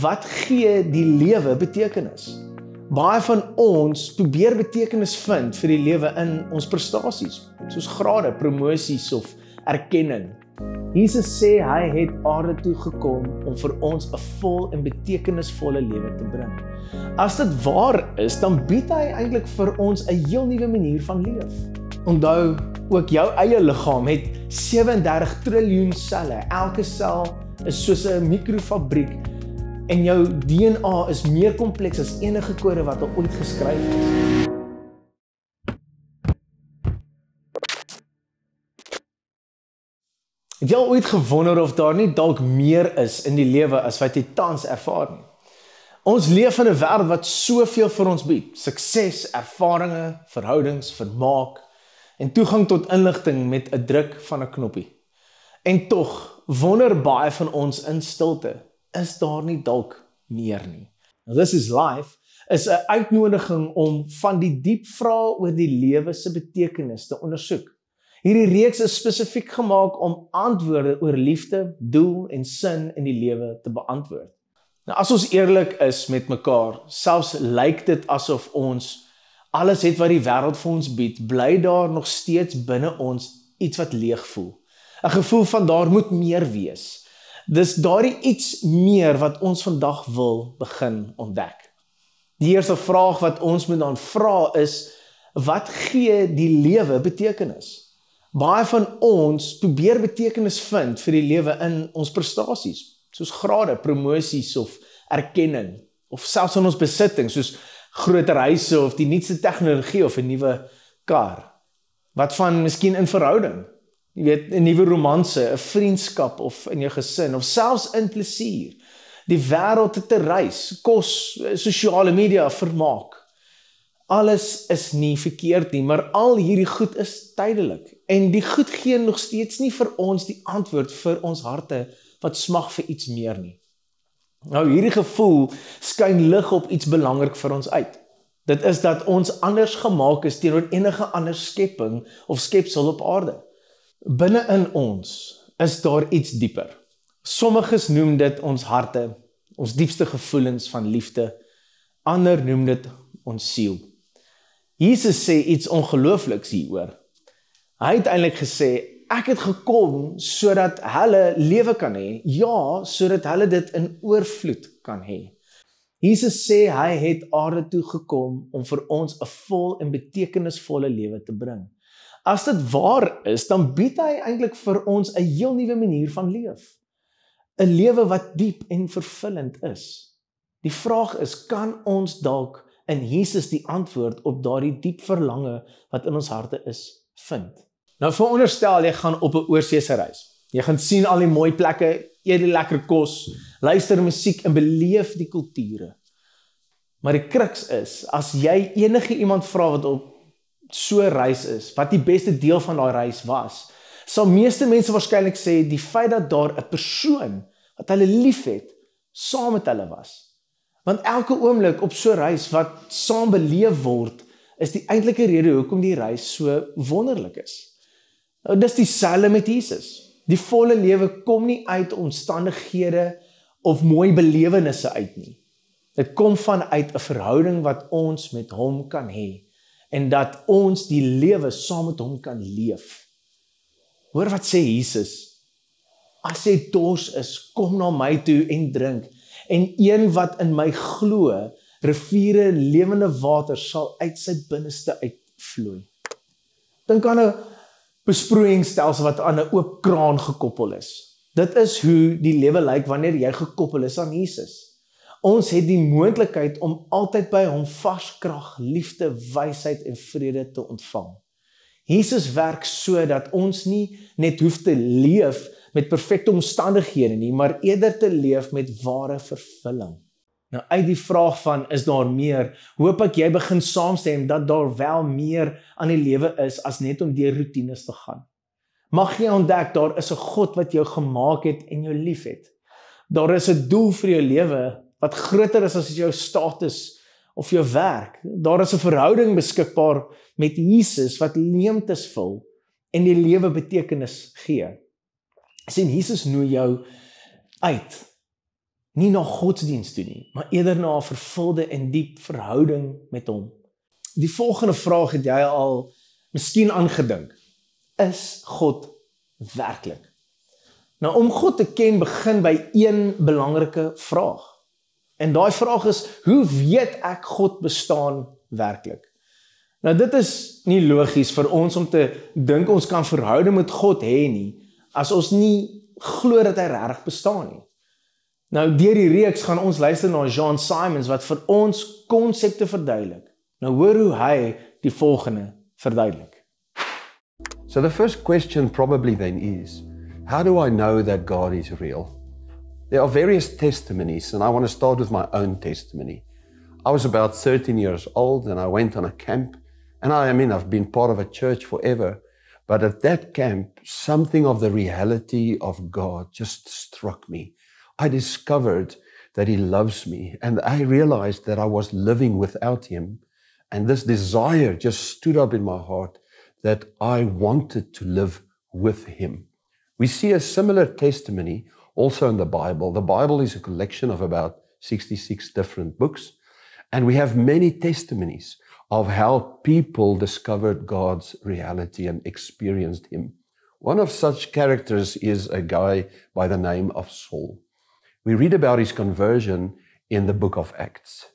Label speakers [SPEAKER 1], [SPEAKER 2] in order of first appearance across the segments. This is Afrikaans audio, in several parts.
[SPEAKER 1] Wat gee die lewe betekenis? Baie van ons probeer betekenis vind vir die lewe in ons prestasies, soos grade, promosies of erkenning. Jesus sê hy het aarde toe gekom om vir ons 'n vol en betekenisvolle lewe te bring. As dit waar is, dan bied hy eintlik vir ons 'n heel nuwe manier van leef. Onthou, ook jou eie liggaam het 37 triljoen selle. Elke sel is soos 'n mikrofabriek en jou DNA is meer kompleks as enige kode wat ooit geskryf is. Het jy al ooit gewonder of daar nie dalk meer is in die lewe as wat jy tans ervaar nie? Ons leef in 'n wêreld wat soveel vir ons bied. Sukses, ervarings, verhoudings, vermaak en toegang tot inligting met 'n druk van 'n knoppie. En tog wonder baie van ons in stilte, is daar nie dalk meer nie? Now, This is Life is 'n uitnodiging om van die diep vrae oor die lewe se betekenis te ondersoek. Hierdie reeks is spesifiek gemaak om antwoorde oor liefde, doel en sin in die lewe te beantwoord. Nou, as ons eerlik is met mekaar, selfs lyk dit asof ons alles het wat die wêreld vir ons bied, bly daar nog steeds binne ons iets wat leeg voel. 'n Gevoel van daar moet meer wees. Dis daardie iets meer wat ons vandag wil begin ontdek. Die eerste vraag wat ons moet dan vra is, wat gee die lewe betekenis? Baie van ons probeer betekenis vind vir die lewe in ons prestasies, soos grade, promosies of erkenning, of selfs in ons besittings, soos groter huise of die nuutste tegnologie of 'n nuwe kar. Wat van miskien in verhouding? Jy weet, 'n nuwe romanse, 'n vriendskap of in jou gesin, of selfs in plesier. Die wêreld te reis, kos, sosiale media, vermaak. Alles is nie verkeerd nie, maar al hierdie goed is tydelik. En die goed gee nog steeds nie vir ons die antwoord vir ons harte wat smag vir iets meer nie. Nou, hierdie gevoel skyn lig op iets belangrik vir ons uit. Dit is dat ons anders gemaak is teenoor enige ander skepping of skepsel op aarde. Binne in ons is daar iets dieper. Sommiges noem dit ons harte, ons diepste gevoelens van liefde. Ander noem dit ons siel. Jesus sê iets ongeloofliks hieroor. Hy het eintlik gesê, ek het gekom sodat hulle lewe kan hê, ja, sodat hulle dit in oorvloed kan hê. Jesus sê hy het aarde toe gekom om vir ons 'n vol en betekenisvolle lewe te bring. As dit waar is, dan bied hy eintlik vir ons 'n heel nuwe manier van leef. 'n Lewe wat diep en vervullend is. Die vraag is, kan ons dalk in Jesus die antwoord op daardie diep verlange wat in ons harte is, vind? Nou, veronderstel jy gaan op 'n oorseese reis. Jy gaan sien al die mooi plekke, eet die lekker kos, luister musiek en beleef die kulture. Maar die kruks is, as jy enige iemand vra wat op so 'n reis is, wat die beste deel van daai reis was, sal meeste mense waarskynlik sê die feit dat daar 'n persoon wat hulle liefhet, saam met hulle was. Want elke oomblik op so 'n reis wat saam beleef word, is die eintlike rede hoekom die reis so wonderlik is. Nou, dis dieselfde met Jesus. Die volle lewe kom nie uit omstandighede of mooi belewennisse uit nie. Dit kom vanuit 'n verhouding wat ons met hom kan hê en dat ons die lewe saam met hom kan leef. Hoor wat sê Jesus? As jy dors is, kom na my toe en drink. En een wat in my glo, riviere lewende water sal uit sy binneste uitvloei. Dink aan 'n besproeiingsstelsel wat aan 'n oop kraan gekoppel is. Dit is hoe die lewe lyk wanneer jy gekoppel is aan Jesus. Ons het die moontlikheid om altyd by hom vars krag, liefde, wysheid en vrede te ontvang. Jesus werk so dat ons nie net hoef te leef met perfekte omstandighede nie, maar eerder te leef met ware vervulling. Nou, uit die vraag van, is daar meer, hoop ek jy begin saamstem dat daar wel meer aan die lewe is as net om deur roetines te gaan. Mag jy ontdek, daar is 'n God wat jou gemaak het en jou lief het. Daar is 'n doel vir jou lewe wat groter is as jou status of jou werk. Daar is 'n verhouding beskikbaar met Jesus wat leemtes vul en die lewe betekenis gee. Sien, Jesus nooi jou uit Nie na godsdienst toe nie, maar eerder na 'n vervulde en diep verhouding met hom. Die volgende vraag het jy al miskien aangedink. Is God werklik? Nou, om God te ken begin by een belangrike vraag. En daai vraag is, hoe weet ek God bestaan werklik? Nou, dit is nie logies vir ons om te dink ons kan verhouding met God hê nie, as ons nie glo dat hy regtig bestaan nie. Nou, deur die reeks gaan ons luister na John Simons wat vir ons konsepte verduidelik. Nou, hoor hoe hy die volgende verduidelik.
[SPEAKER 2] So the first question probably then is, how do I know that God is real? There are various testimonies, and I want to start with my own testimony. I was about 13 years old and I went on a camp, and I've been part of a church forever, but at that camp, something of the reality of God just struck me. I discovered that He loves me, and I realized that I was living without Him, and this desire just stood up in my heart that I wanted to live with Him. We see a similar testimony also in the Bible. The Bible is a collection of about 66 different books, and we have many testimonies of how people discovered God's reality and experienced Him. One of such characters is a guy by the name of Saul. We read about his conversion in the book of Acts.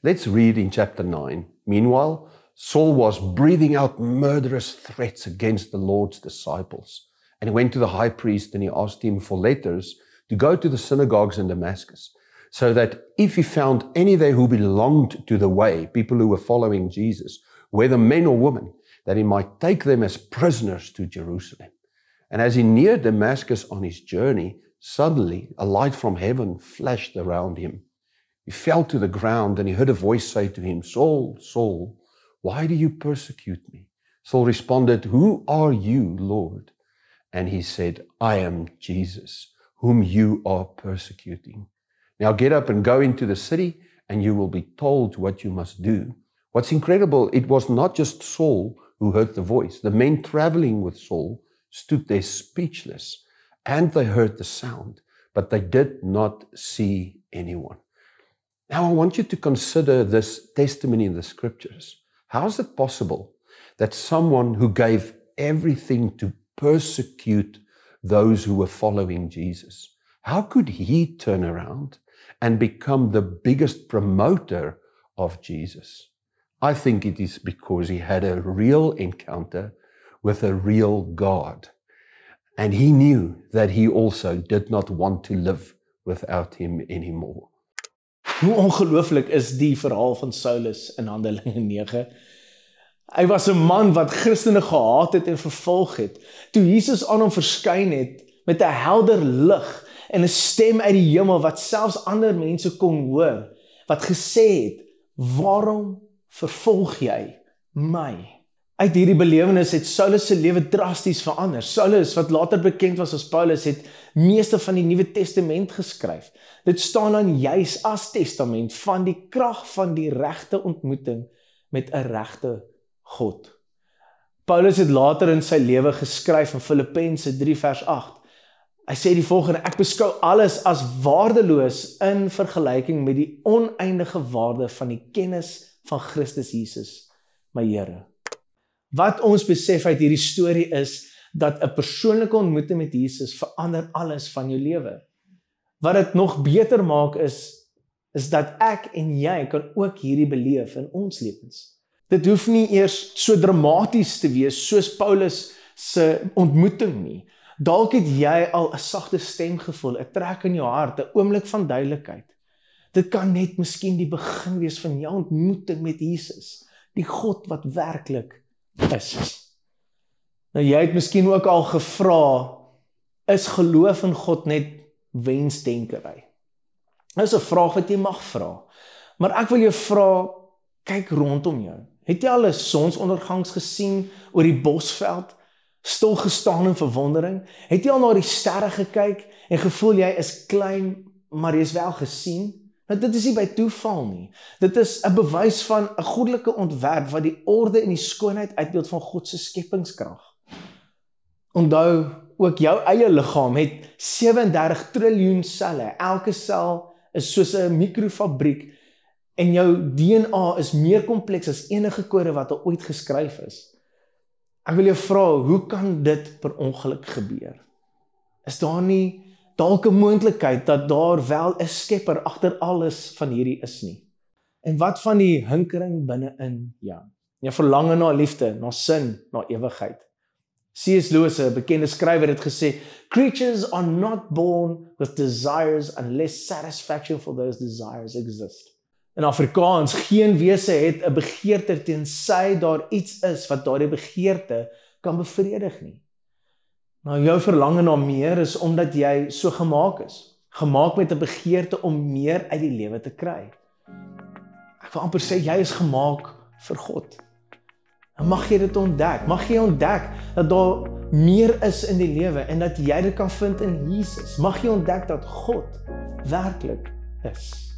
[SPEAKER 2] Let's read in chapter 9. Meanwhile, Saul was breathing out murderous threats against the Lord's disciples. And he went to the high priest and he asked him for letters to go to the synagogues in Damascus, so that if he found any there who belonged to the way, people who were following Jesus, whether men or women, that he might take them as prisoners to Jerusalem. And as he neared Damascus on his journey, suddenly a light from heaven flashed around him. He fell to the ground and he heard a voice say to him, Saul, Saul, why do you persecute me? Saul responded, who are you, Lord? And he said, I am Jesus, whom you are persecuting. Now get up and go into the city, and you will be told what you must do. What's incredible, it was not just Saul who heard the voice. The men traveling with Saul stood there speechless, and they heard the sound, but they did not see anyone. Now I want you to consider this testimony in the scriptures. How is it possible that someone who gave everything to persecute those who were following Jesus, how could he turn around and become the biggest promoter of Jesus? I think it is because he had a real encounter with a real God. And he knew that he also did not want to live without him anymore.
[SPEAKER 1] Hoe ongelooflik is die verhaal van Saulus in Handelinge 9? Hy was 'n man wat Christene gehaat het en vervolg het. Toe Jesus aan hom verskyn het met 'n helder lig en 'n stem uit die hemel wat selfs ander mense kon hoor, wat gesê het, waarom vervolg jy my? Uit hierdie belewenis het Saulus se lewe drasties verander. Saulus, wat later bekend was as Paulus, het meeste van die Nuwe Testament geskryf. Dit staan dan juis as testament van die krag van die regte ontmoeting met 'n regte God. Paulus het later in sy lewe geskryf in Filippense 3 vers 8. Hy sê die volgende, ek beskou alles as waardeloos in vergelyking met die oneindige waarde van die kennis van Christus Jesus, my Here. Wat ons besef uit hierdie storie is, dat 'n persoonlike ontmoeting met Jesus verander alles van jou lewe. Wat dit nog beter maak is dat ek en jy kan ook hierdie beleef in ons lewens. Dit hoef nie eers so dramaties te wees soos Paulus se ontmoeting nie. Dalk het jy al 'n sagte stem gevoel, 'n trek in jou hart, 'n oomblik van duidelikheid. Dit kan net miskien die begin wees van jou ontmoeting met Jesus, die God wat werklik is. Nou jy het miskien ook al gevra, is geloof in God net wensdenkery? Dit is 'n vraag wat jy mag vra. Maar ek wil jou vra, kyk rondom jou. Het jy al 'n sonsondergangs gesien oor die bosveld? Stil gestaan in verwondering? Het jy al na die sterre gekyk en gevoel jy is klein, maar jy is wel gesien? Nou, dit is nie by toeval nie. Dit is 'n bewys van 'n goddelike ontwerp wat die orde en die skoonheid uitbeeld van God se skepingskrag. Onthou, ook jou eie liggaam het 37 triljoen selle. Elke sel is soos 'n mikrofabriek en jou DNA is meer kompleks as enige kode wat er ooit geskryf is. Ek wil jou vra, hoe kan dit per ongeluk gebeur? Is daar nie dalk 'n moontlikheid dat daar wel 'n skepper agter alles van hierdie is nie? En wat van die hinkering binne-in jou? Jou verlange na liefde, na sin, na ewigheid. C.S. Lewis, 'n bekende skrywer, het gesê, "Creatures are not born with desires unless satisfaction for those desires exist." In Afrikaans, geen wese het 'n begeerte tensy daar iets is wat daardie begeerte kan bevredig nie. Nou, jou verlange na meer is omdat jy so gemaak is. Gemaak met 'n begeerte om meer uit die lewe te kry. Ek wil amper sê, jy is gemaak vir God. En mag jy dit ontdek? Mag jy ontdek dat daar meer is in die lewe en dat jy dit kan vind in Jesus? Mag jy ontdek dat God werklik is?